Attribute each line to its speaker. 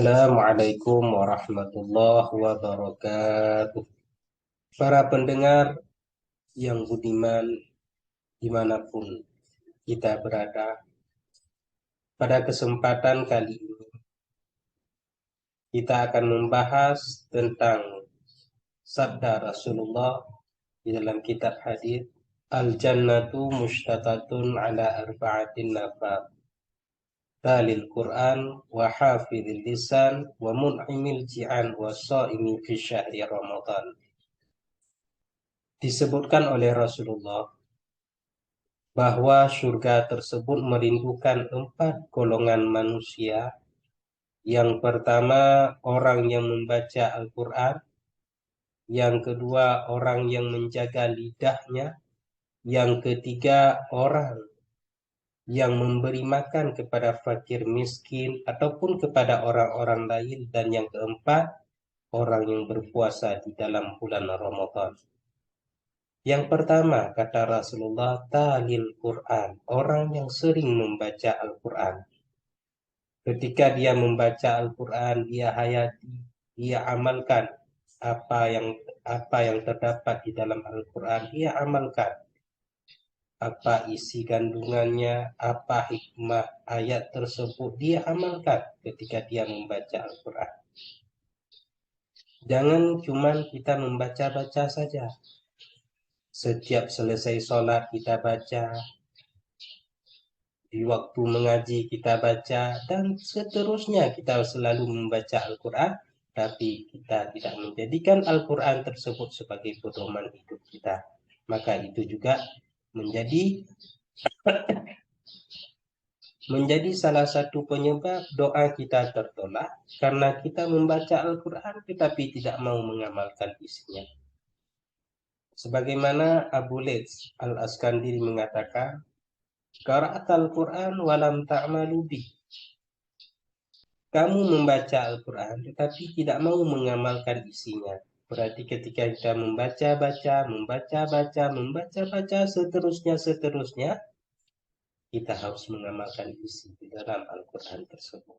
Speaker 1: Assalamualaikum warahmatullahi wabarakatuh. Para pendengar yang budiman dimanapun kita berada, pada kesempatan kali ini kita akan membahas tentang sabda Rasulullah di dalam kitab hadis, Al-jannatu mushtaqatun ala arba'atin nafar. Talil Quran wa hafidhil lisan wa mun'imil ji'an wa sha'imi fi syahri Ramadan. Disebutkan oleh Rasulullah bahwa surga tersebut merindukan 4 golongan manusia. Yang pertama, orang yang membaca Al-Quran. Yang kedua, orang yang menjaga lidahnya. Yang ketiga, orang yang memberi makan kepada fakir miskin ataupun kepada orang-orang lain. Dan yang keempat, orang yang berpuasa di dalam bulan Ramadan. Yang pertama, kata Rasulullah, talil Quran, orang yang sering membaca Al-Quran. Ketika dia membaca Al-Quran, dia hayati, dia amalkan apa yang terdapat di dalam Al-Quran, dia amalkan. Apa isi kandungannya, apa hikmah ayat tersebut, dia amalkan ketika dia membaca Al-Quran. Jangan cuma kita membaca-baca saja. Setiap selesai sholat kita baca, di waktu mengaji kita baca, dan seterusnya kita selalu membaca Al-Quran, tapi kita tidak menjadikan Al-Quran tersebut sebagai pedoman hidup kita. Maka itu juga menjadi salah satu penyebab doa kita tertolak, karena kita membaca Al-Quran tetapi tidak mau mengamalkan isinya. Sebagaimana Abu Laits Al-Askandiri mengatakan, Qara'atal Quran walam ta'malu bih. Kamu membaca Al-Quran tetapi tidak mau mengamalkan isinya. Berarti ketika kita membaca, seterusnya, kita harus mengamalkan isi di dalam Al-Quran tersebut.